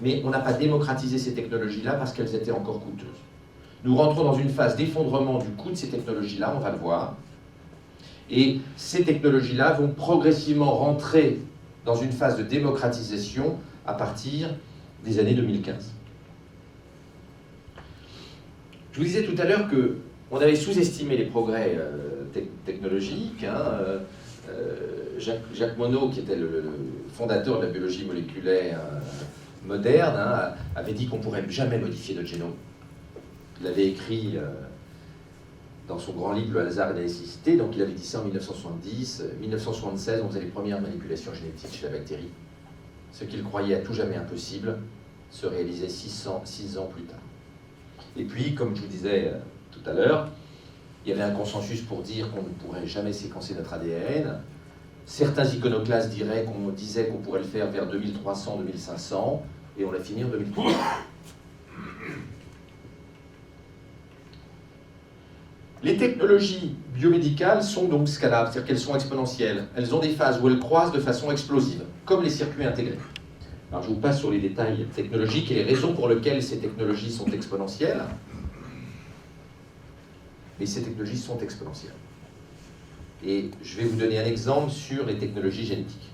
mais on n'a pas démocratisé ces technologies-là parce qu'elles étaient encore coûteuses. Nous rentrons dans une phase d'effondrement du coût de ces technologies-là, on va le voir, et ces technologies-là vont progressivement rentrer dans une phase de démocratisation à partir des années 2015. Je vous disais tout à l'heure qu'on avait sous-estimé les progrès technologiques. Jacques Monod, qui était le fondateur de la biologie moléculaire moderne, avait dit qu'on ne pourrait jamais modifier notre génome. Il avait écrit dans son grand livre « Le hasard et la nécessité », donc il avait dit ça en 1970. 1976, on faisait les premières manipulations génétiques chez la bactérie. Ce qu'il croyait à tout jamais impossible se réalisait 6 ans plus tard. Et puis, comme je vous disais tout à l'heure, il y avait un consensus pour dire qu'on ne pourrait jamais séquencer notre ADN. Certains iconoclastes disaient qu'on pourrait le faire vers 2300, 2500, et on l'a fini en 2003. Les technologies biomédicales sont donc scalables, c'est-à-dire qu'elles sont exponentielles. Elles ont des phases où elles croissent de façon explosive, comme les circuits intégrés. Alors je vous passe sur les détails technologiques et les raisons pour lesquelles ces technologies sont exponentielles. Mais ces technologies sont exponentielles. Et je vais vous donner un exemple sur les technologies génétiques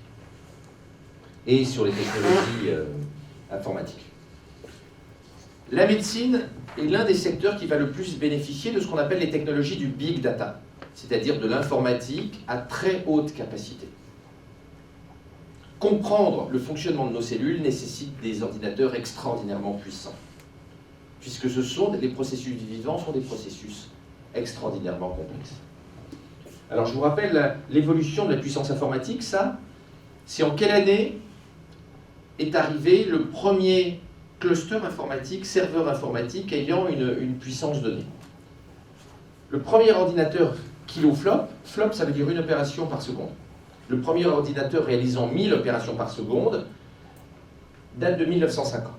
et sur les technologies informatiques. La médecine est l'un des secteurs qui va le plus bénéficier de ce qu'on appelle les technologies du big data, c'est-à-dire de l'informatique à très haute capacité. Comprendre le fonctionnement de nos cellules nécessite des ordinateurs extraordinairement puissants, puisque les processus vivants sont des processus extraordinairement complexes. Alors je vous rappelle l'évolution de la puissance informatique, c'est en quelle année est arrivé le premier cluster informatique, serveur informatique ayant une puissance donnée. Le premier ordinateur kiloflop, flop ça veut dire une opération par seconde. Le premier ordinateur réalisant 1000 opérations par seconde date de 1950.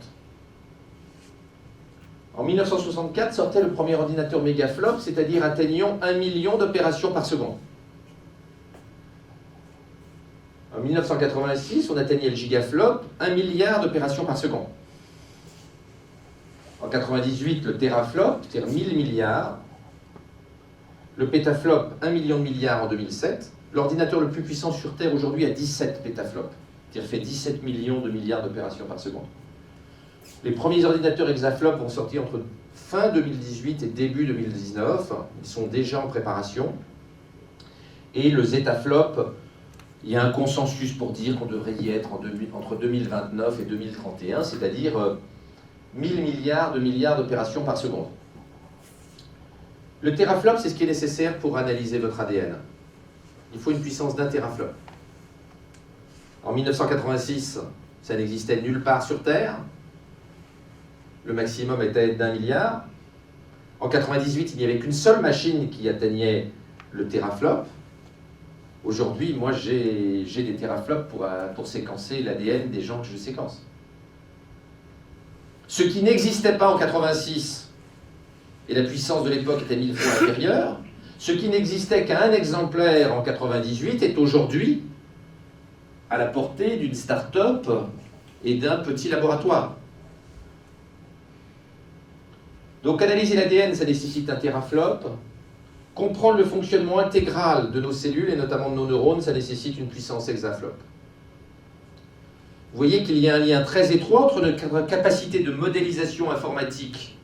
En 1964 sortait le premier ordinateur mégaflop, c'est-à-dire atteignant 1 million d'opérations par seconde. En 1986, on atteignait le gigaflop, 1 milliard d'opérations par seconde. En 1998, le teraflop, c'est-à-dire 1000 milliards. Le pétaflop, 1 million de milliards en 2007. L'ordinateur le plus puissant sur Terre aujourd'hui a 17 pétaflops, c'est-à-dire fait 17 millions de milliards d'opérations par seconde. Les premiers ordinateurs hexaflop vont sortir entre fin 2018 et début 2019. Ils sont déjà en préparation. Et le zetaflop, il y a un consensus pour dire qu'on devrait y être entre 2029 et 2031, c'est-à-dire 1000 milliards d'opérations par seconde. Le teraflop, c'est ce qui est nécessaire pour analyser votre ADN. Il faut une puissance d'1 teraflop. En 1986, ça n'existait nulle part sur Terre. Le maximum était d'1 milliard. En 1998, il n'y avait qu'une seule machine qui atteignait le teraflop. Aujourd'hui, moi, j'ai des teraflops pour séquencer l'ADN des gens que je séquence. Ce qui n'existait pas en 86, et la puissance de l'époque était 1000 fois inférieure, ce qui n'existait qu'à un exemplaire en 98 est aujourd'hui à la portée d'une start-up et d'un petit laboratoire. Donc analyser l'ADN, ça nécessite un teraflop. Comprendre le fonctionnement intégral de nos cellules, et notamment de nos neurones, ça nécessite une puissance hexaflop. Vous voyez qu'il y a un lien très étroit entre notre capacité de modélisation informatique,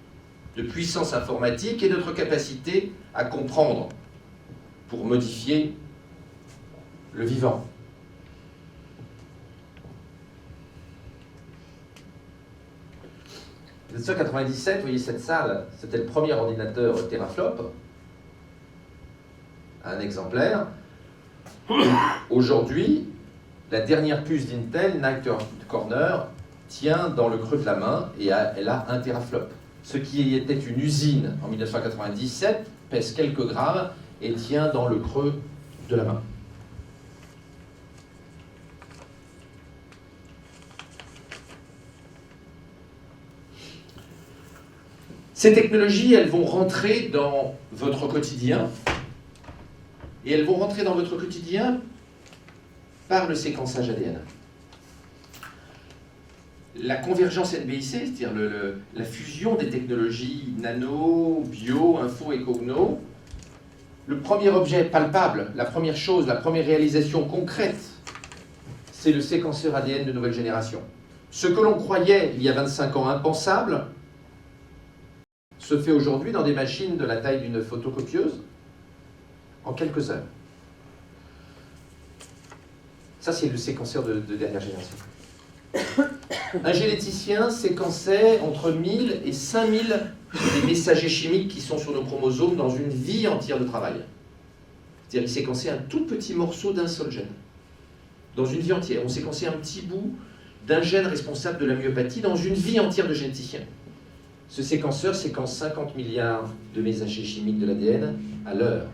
de puissance informatique, et notre capacité à comprendre pour modifier le vivant. En 1997, vous voyez cette salle, c'était le premier ordinateur teraflop, un exemplaire. Aujourd'hui, la dernière puce d'Intel, Night Corner, tient dans le creux de la main et elle a 1 teraflop. Ce qui était une usine en 1997 pèse quelques grammes et tient dans le creux de la main. Ces technologies, elles vont rentrer dans votre quotidien, et elles vont rentrer dans votre quotidien par le séquençage ADN. La convergence NBIC, c'est-à-dire la fusion des technologies nano, bio, info et cogno, le premier objet palpable, la première chose, la première réalisation concrète, c'est le séquenceur ADN de nouvelle génération. Ce que l'on croyait il y a 25 ans impensable se fait aujourd'hui dans des machines de la taille d'une photocopieuse en quelques heures. Ça, c'est le séquenceur de dernière génération. Un généticien séquençait entre 1000 et 5000 des messagers chimiques qui sont sur nos chromosomes dans une vie entière de travail. C'est-à-dire qu'il séquençait un tout petit morceau d'un seul gène. Dans une vie entière. On séquençait un petit bout d'un gène responsable de la myopathie dans une vie entière de généticien. Ce séquenceur séquence 50 milliards de messagers chimiques de l'ADN à l'heure.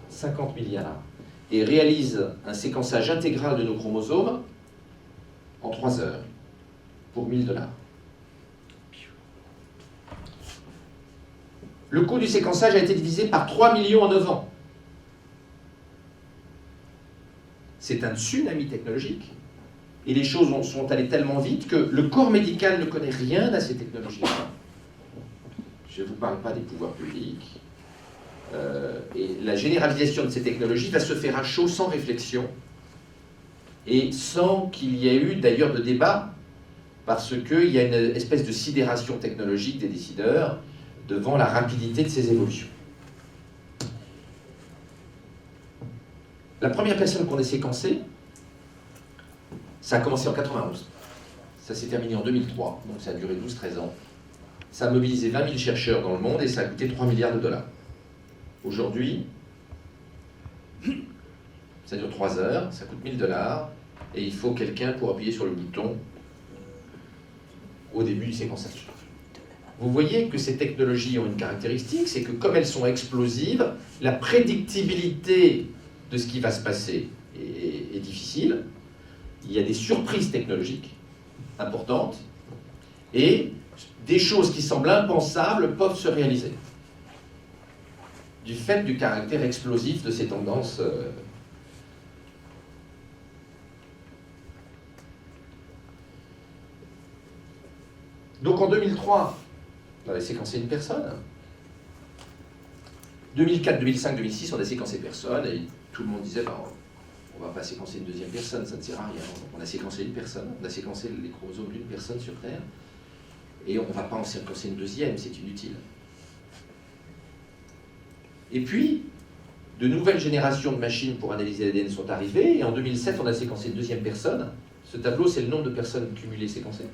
50 milliards. Et réalise un séquençage intégral de nos chromosomes en 3 heures, pour 1000 $. Le coût du séquençage a été divisé par 3 millions en 9 ans. C'est un tsunami technologique. Et les choses sont allées tellement vite que le corps médical ne connaît rien à ces technologies. Je ne vous parle pas des pouvoirs publics. Et la généralisation de ces technologies va se faire à chaud, sans réflexion, et sans qu'il y ait eu d'ailleurs de débat, parce qu'il y a une espèce de sidération technologique des décideurs devant la rapidité de ces évolutions. La première personne qu'on ait séquencée, ça a commencé en 91. Ça s'est terminé en 2003, donc ça a duré 12-13 ans. Ça a mobilisé 20 000 chercheurs dans le monde et ça a coûté 3 milliards de $. Aujourd'hui, ça dure 3 heures, ça coûte 1000 $, et il faut quelqu'un pour appuyer sur le bouton au début du séquençage. Vous voyez que ces technologies ont une caractéristique, c'est que comme elles sont explosives, la prédictibilité de ce qui va se passer est difficile. Il y a des surprises technologiques importantes, et des choses qui semblent impensables peuvent se réaliser, du fait du caractère explosif de ces tendances. Donc en 2003, on avait séquencé une personne. 2004, 2005, 2006, on a séquencé personne, et tout le monde disait bah, on ne va pas séquencer une deuxième personne, ça ne sert à rien. On a séquencé une personne, on a séquencé les chromosomes d'une personne sur Terre, et on ne va pas en séquencer une deuxième, c'est inutile. Et puis, de nouvelles générations de machines pour analyser l'ADN sont arrivées, et en 2007, on a séquencé une deuxième personne. Ce tableau, c'est le nombre de personnes cumulées séquencées.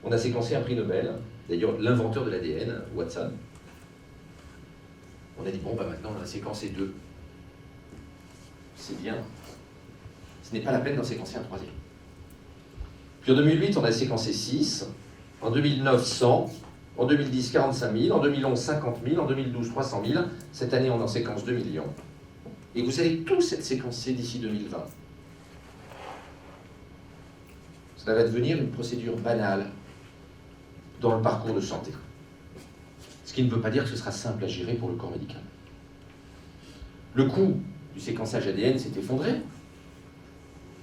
On a séquencé un prix Nobel, d'ailleurs l'inventeur de l'ADN, Watson. On a dit, bon, bah maintenant on a séquencé 2. C'est bien. Ce n'est pas la peine d'en séquencer un troisième. Puis en 2008, on a séquencé 6. En 2009, 100. En 2010, 45 000. En 2011, 50 000. En 2012, 300 000. Cette année, on en séquence 2 millions. Et vous allez tous être séquencés d'ici 2020. Cela va devenir une procédure banale dans le parcours de santé. Ce qui ne veut pas dire que ce sera simple à gérer pour le corps médical. Le coût du séquençage ADN s'est effondré.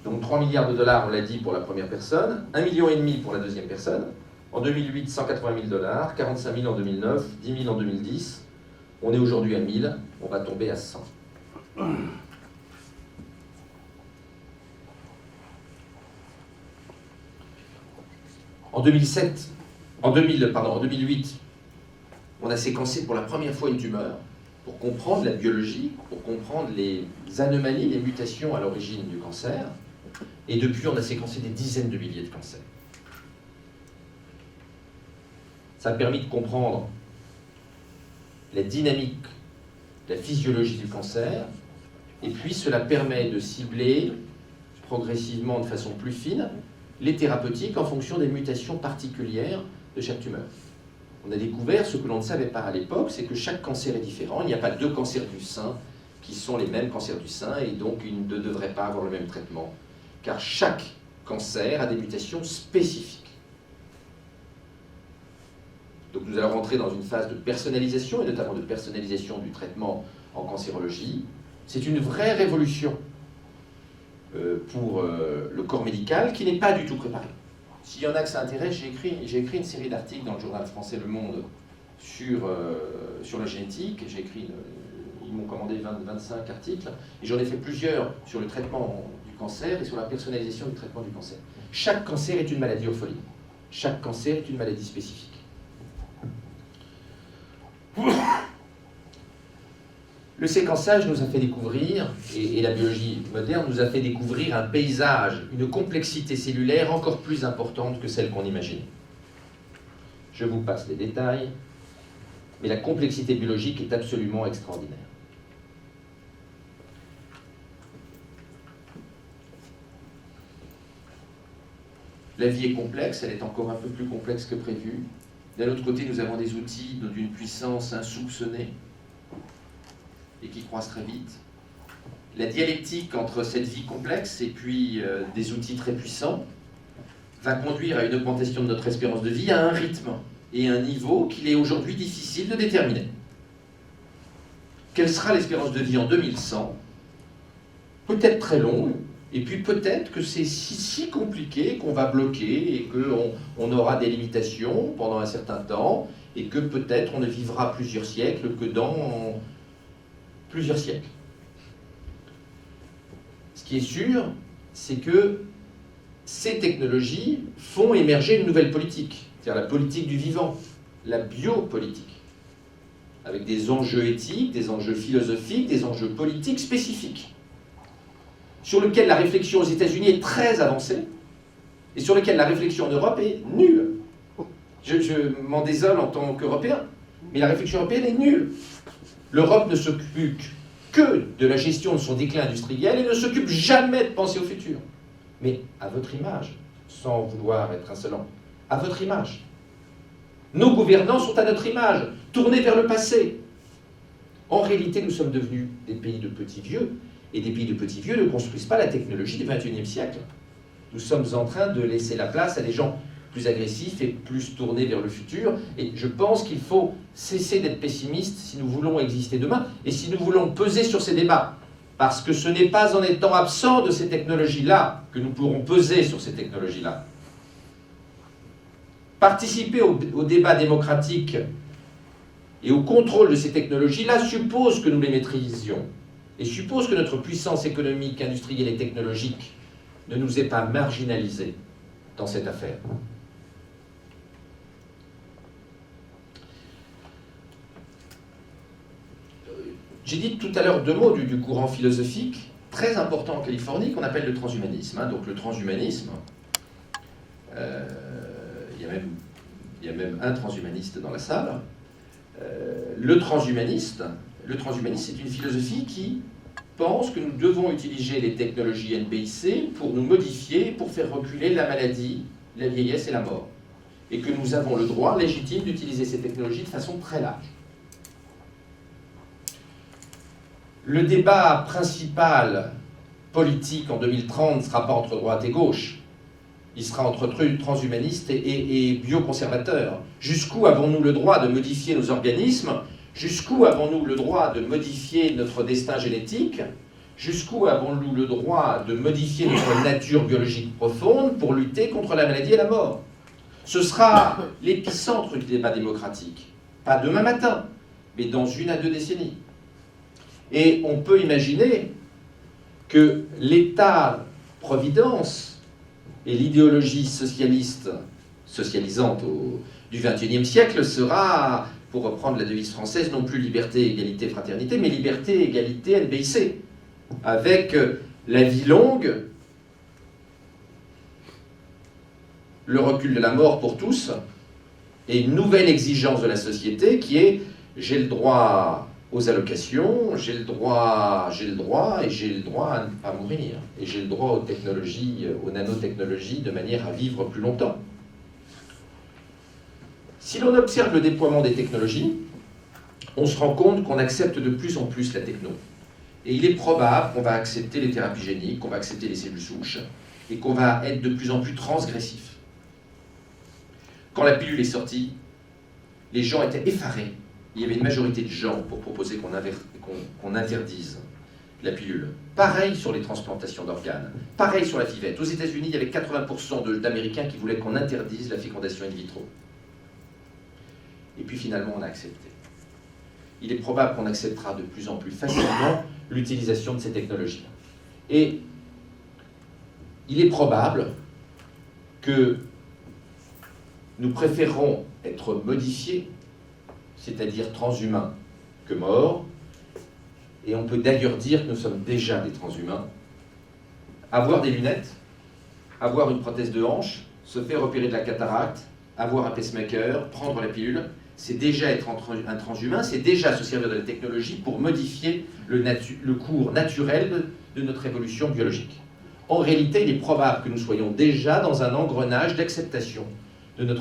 Donc 3 milliards de $, on l'a dit, pour la première personne, 1,5 million pour la deuxième personne. En 2008, 180 000 $, 45 000 en 2009, 10 000 en 2010. On est aujourd'hui à 1000, on va tomber à 100. En 2008, on a séquencé pour la première fois une tumeur pour comprendre la biologie, pour comprendre les anomalies, les mutations à l'origine du cancer. Et depuis, on a séquencé des dizaines de milliers de cancers. Ça a permis de comprendre la dynamique, la physiologie du cancer, et puis cela permet de cibler progressivement de façon plus fine les thérapeutiques en fonction des mutations particulières de chaque tumeur. On a découvert ce que l'on ne savait pas à l'époque, c'est que chaque cancer est différent. Il n'y a pas deux cancers du sein qui sont les mêmes cancers du sein et donc ils ne devraient pas avoir le même traitement, car chaque cancer a des mutations spécifiques. Donc nous allons rentrer dans une phase de personnalisation, et notamment de personnalisation du traitement en cancérologie. C'est une vraie révolution pour le corps médical qui n'est pas du tout préparé. S'il y en a que ça intéresse, j'ai écrit une série d'articles dans le journal français Le Monde sur la génétique. Ils m'ont commandé 25 articles, et j'en ai fait plusieurs sur le traitement du cancer et sur la personnalisation du traitement du cancer. Chaque cancer est une maladie orpheline. Chaque cancer est une maladie spécifique. Le séquençage nous a fait découvrir, et la biologie moderne nous a fait découvrir un paysage, une complexité cellulaire encore plus importante que celle qu'on imagine. Je vous passe les détails, mais la complexité biologique est absolument extraordinaire. La vie est complexe, elle est encore un peu plus complexe que prévu. D'un autre côté, nous avons des outils d'une puissance insoupçonnée et qui croissent très vite. La dialectique entre cette vie complexe et puis des outils très puissants va conduire à une augmentation de notre espérance de vie à un rythme et un niveau qu'il est aujourd'hui difficile de déterminer. Quelle sera l'espérance de vie en 2100? Peut-être très longue, et puis peut-être que c'est si compliqué qu'on va bloquer et qu'on aura des limitations pendant un certain temps, et que peut-être on ne vivra plusieurs siècles que dans plusieurs siècles. Ce qui est sûr, c'est que ces technologies font émerger une nouvelle politique, c'est-à-dire la politique du vivant, la biopolitique, avec des enjeux éthiques, des enjeux philosophiques, des enjeux politiques spécifiques, sur lequel la réflexion aux États-Unis est très avancée, et sur lequel la réflexion en Europe est nulle. Je m'en désole en tant qu'Européen, mais la réflexion européenne est nulle. L'Europe ne s'occupe que de la gestion de son déclin industriel et ne s'occupe jamais de penser au futur. Mais à votre image, sans vouloir être insolent, à votre image. Nos gouvernants sont à notre image, tournés vers le passé. En réalité, nous sommes devenus des pays de petits vieux, et des pays de petits vieux ne construisent pas la technologie du XXIe siècle. Nous sommes en train de laisser la place à des gens plus agressifs et plus tournés vers le futur, et je pense qu'il faut cesser d'être pessimiste si nous voulons exister demain, et si nous voulons peser sur ces débats, parce que ce n'est pas en étant absent de ces technologies-là que nous pourrons peser sur ces technologies-là. Participer au débat démocratique et au contrôle de ces technologies-là suppose que nous les maîtrisions, et suppose que notre puissance économique, industrielle et technologique ne nous ait pas marginalisés dans cette affaire. J'ai dit tout à l'heure 2 mots du courant philosophique très important en Californie qu'on appelle le transhumanisme. Donc le transhumanisme, il y a même un transhumaniste dans la salle. Le transhumanisme, c'est une philosophie qui pense que nous devons utiliser les technologies NPIC pour nous modifier, pour faire reculer la maladie, la vieillesse et la mort. Et que nous avons le droit légitime d'utiliser ces technologies de façon très large. Le débat principal politique en 2030 ne sera pas entre droite et gauche. Il sera entre transhumanistes et bioconservateurs. Jusqu'où avons-nous le droit de modifier nos organismes? Jusqu'où avons-nous le droit de modifier notre destin génétique? Jusqu'où avons-nous le droit de modifier notre nature biologique profonde pour lutter contre la maladie et la mort? Ce sera l'épicentre du débat démocratique. Pas demain matin, mais dans 1 à 2 décennies. Et on peut imaginer que l'État-providence et l'idéologie socialisante du XXIe siècle sera, pour reprendre la devise française, non plus liberté, égalité, fraternité, mais liberté, égalité, NBIC, avec la vie longue, le recul de la mort pour tous, et une nouvelle exigence de la société qui est « j'ai le droit aux allocations, j'ai le droit à mourir. Et j'ai le droit aux technologies, aux nanotechnologies, de manière à vivre plus longtemps. Si l'on observe le déploiement des technologies, on se rend compte qu'on accepte de plus en plus la techno. Et il est probable qu'on va accepter les thérapies géniques, qu'on va accepter les cellules souches, et qu'on va être de plus en plus transgressif. Quand la pilule est sortie, les gens étaient effarés. Il y avait une majorité de gens pour proposer qu'on interdise la pilule. Pareil sur les transplantations d'organes, pareil sur la FIVette. Aux États-Unis, il y avait 80% d'Américains qui voulaient qu'on interdise la fécondation in vitro. Et puis finalement, on a accepté. Il est probable qu'on acceptera de plus en plus facilement l'utilisation de ces technologies. Et il est probable que nous préférerons être modifiés, c'est-à-dire transhumains, que morts. Et on peut d'ailleurs dire que nous sommes déjà des transhumains. Avoir des lunettes, avoir une prothèse de hanche, se faire opérer de la cataracte, avoir un pacemaker, prendre la pilule, c'est déjà être un transhumain, c'est déjà se servir de la technologie pour modifier le cours naturel de notre évolution biologique. En réalité, il est probable que nous soyons déjà dans un engrenage d'acceptation d'une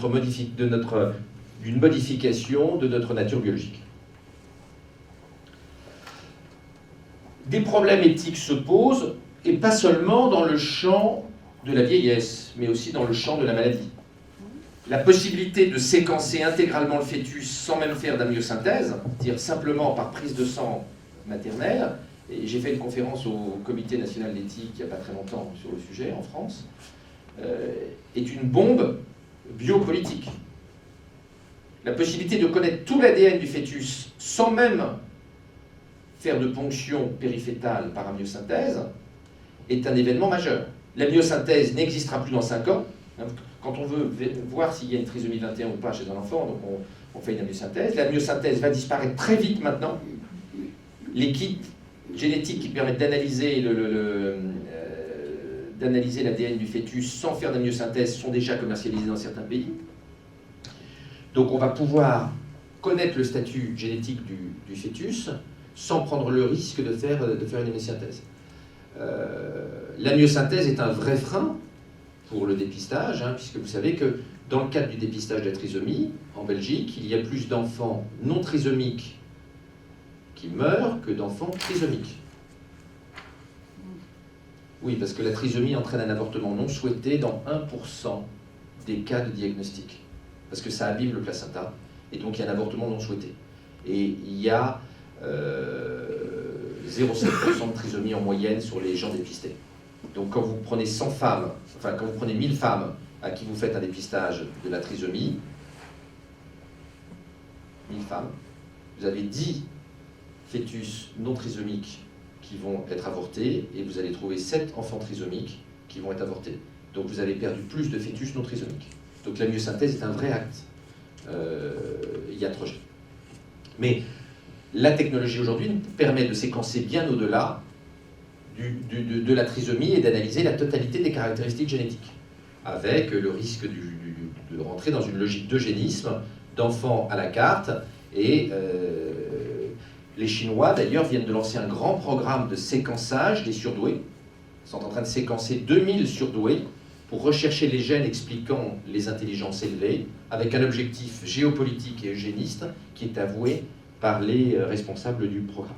modification de notre nature biologique. Des problèmes éthiques se posent, et pas seulement dans le champ de la vieillesse, mais aussi dans le champ de la maladie. La possibilité de séquencer intégralement le fœtus sans même faire d'amniosynthèse, c'est-à-dire simplement par prise de sang maternelle, et j'ai fait une conférence au Comité national d'éthique il n'y a pas très longtemps sur le sujet en France, est une bombe biopolitique. La possibilité de connaître tout l'ADN du fœtus sans même faire de ponction périfétale par amniosynthèse est un événement majeur. L'amniosynthèse n'existera plus dans 5 ans. Quand on veut voir s'il y a une trisomie 21 ou pas chez un enfant, donc on fait une amniosynthèse. L'amniosynthèse va disparaître très vite maintenant. Les kits génétiques qui permettent d'analyser l'ADN du fœtus sans faire d'amniosynthèse sont déjà commercialisés dans certains pays. Donc on va pouvoir connaître le statut génétique du fœtus sans prendre le risque de faire une amniosynthèse. L'amniosynthèse est un vrai frein pour le dépistage, puisque vous savez que dans le cadre du dépistage de la trisomie, en Belgique, il y a plus d'enfants non trisomiques qui meurent que d'enfants trisomiques. Oui, parce que la trisomie entraîne un avortement non souhaité dans 1% des cas de diagnostic. Parce que ça abîme le placenta, et donc il y a un avortement non souhaité. Et il y a 0,7% de trisomie en moyenne sur les gens dépistés. Donc quand vous prenez 100 femmes, enfin quand vous prenez 1000 femmes à qui vous faites un dépistage de la trisomie, 1000 femmes, vous avez 10 fœtus non trisomiques qui vont être avortés, et vous allez trouver 7 enfants trisomiques qui vont être avortés. Donc vous avez perdu plus de fœtus non trisomiques. Donc la myosynthèse est un vrai acte iatrogène. Mais la technologie aujourd'hui nous permet de séquencer bien au-delà de la trisomie et d'analyser la totalité des caractéristiques génétiques, avec le risque de rentrer dans une logique d'eugénisme, d'enfants à la carte. Et les Chinois, d'ailleurs, viennent de lancer un grand programme de séquençage des surdoués. Ils sont en train de séquencer 2000 surdoués pour rechercher les gènes expliquant les intelligences élevées, avec un objectif géopolitique et eugéniste qui est avoué par les responsables du programme.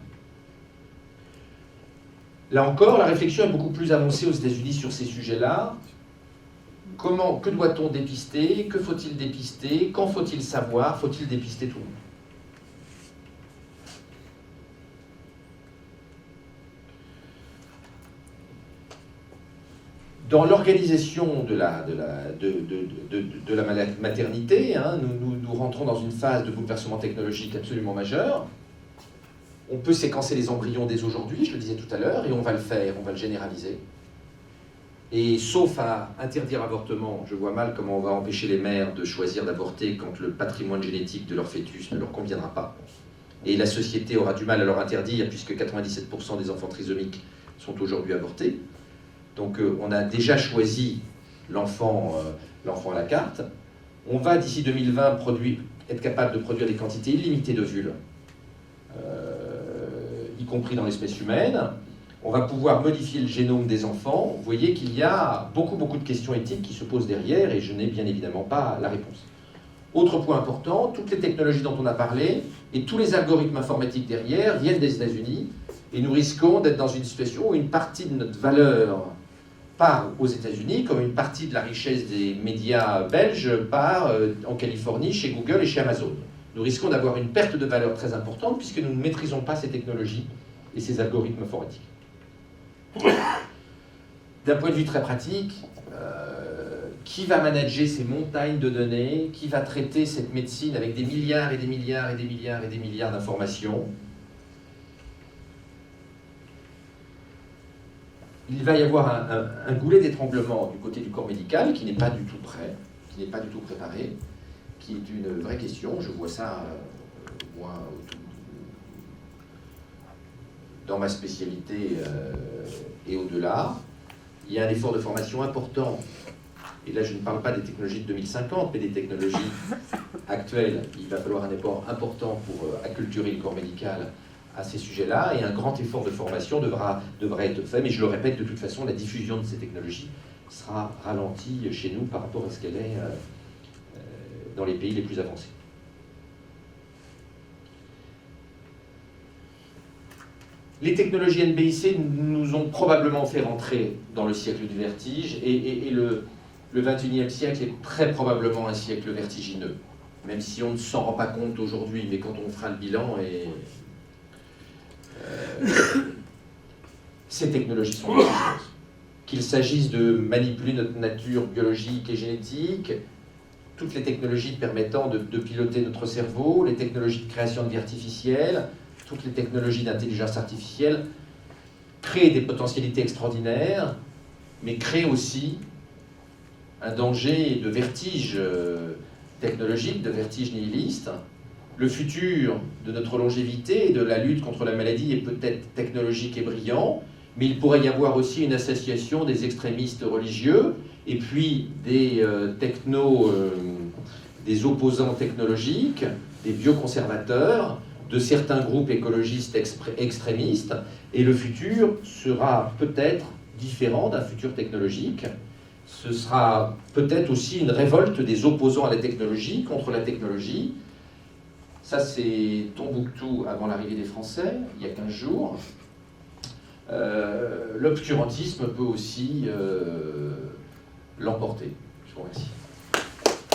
Là encore, la réflexion est beaucoup plus avancée aux États-Unis sur ces sujets-là. Que doit-on dépister? Que faut-il dépister? Quand faut-il savoir? Faut-il dépister tout le monde? Dans l'organisation de la maternité, nous rentrons dans une phase de bouleversement technologique absolument majeur. On peut séquencer les embryons dès aujourd'hui, je le disais tout à l'heure, et on va le faire, on va le généraliser. Et sauf à interdire l'avortement, je vois mal comment on va empêcher les mères de choisir d'avorter quand le patrimoine génétique de leur fœtus ne leur conviendra pas. Et la société aura du mal à leur interdire, puisque 97% des enfants trisomiques sont aujourd'hui avortés. Donc on a déjà choisi l'enfant à la carte. On va d'ici 2020 être capable de produire des quantités illimitées d'ovules. y compris dans l'espèce humaine. On va pouvoir modifier le génome des enfants. Vous voyez qu'il y a beaucoup de questions éthiques qui se posent derrière, et je n'ai bien évidemment pas la réponse. Autre point important, toutes les technologies dont on a parlé, et tous les algorithmes informatiques derrière, viennent des États-Unis, et nous risquons d'être dans une situation où une partie de notre valeur part aux États-Unis, comme une partie de la richesse des médias belges part en Californie, chez Google et chez Amazon. Nous risquons d'avoir une perte de valeur très importante, puisque nous ne maîtrisons pas ces technologies et ces algorithmes informatiques. D'un point de vue très pratique, qui va manager ces montagnes de données? Qui va traiter cette médecine avec des milliards et des milliards et des milliards et des milliards d'informations? Il va y avoir un goulet d'étranglement du côté du corps médical qui n'est pas du tout prêt, qui n'est pas du tout préparé, qui est une vraie question. Je vois ça, moi, dans ma spécialité et au-delà. Il y a un effort de formation important, et là je ne parle pas des technologies de 2050, mais des technologies actuelles. Il va falloir un effort important pour acculturer le corps médical à ces sujets-là, et un grand effort de formation devra être fait, mais je le répète, de toute façon, la diffusion de ces technologies sera ralentie chez nous par rapport à ce qu'elle est dans les pays les plus avancés. Les technologies NBIC nous ont probablement fait rentrer dans le siècle du vertige, et le XXIe siècle est très probablement un siècle vertigineux, même si on ne s'en rend pas compte aujourd'hui, mais quand on fera le bilan, ces technologies sont vertigineuses. Qu'il s'agisse de manipuler notre nature biologique et génétique, toutes les technologies permettant de piloter notre cerveau, les technologies de création de vie artificielle, toutes les technologies d'intelligence artificielle créent des potentialités extraordinaires, mais créent aussi un danger de vertige technologique, de vertige nihiliste. Le futur de notre longévité et de la lutte contre la maladie est peut-être technologique et brillant, mais il pourrait y avoir aussi une association des extrémistes religieux et puis des des opposants technologiques, des bioconservateurs, de certains groupes écologistes extrémistes, et le futur sera peut-être différent d'un futur technologique. Ce sera peut-être aussi une révolte des opposants à la technologie contre la technologie. Ça, c'est Tombouctou avant l'arrivée des Français, il y a 15 jours. L'obscurantisme peut aussi l'emporter. Je vous remercie.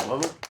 Bravo.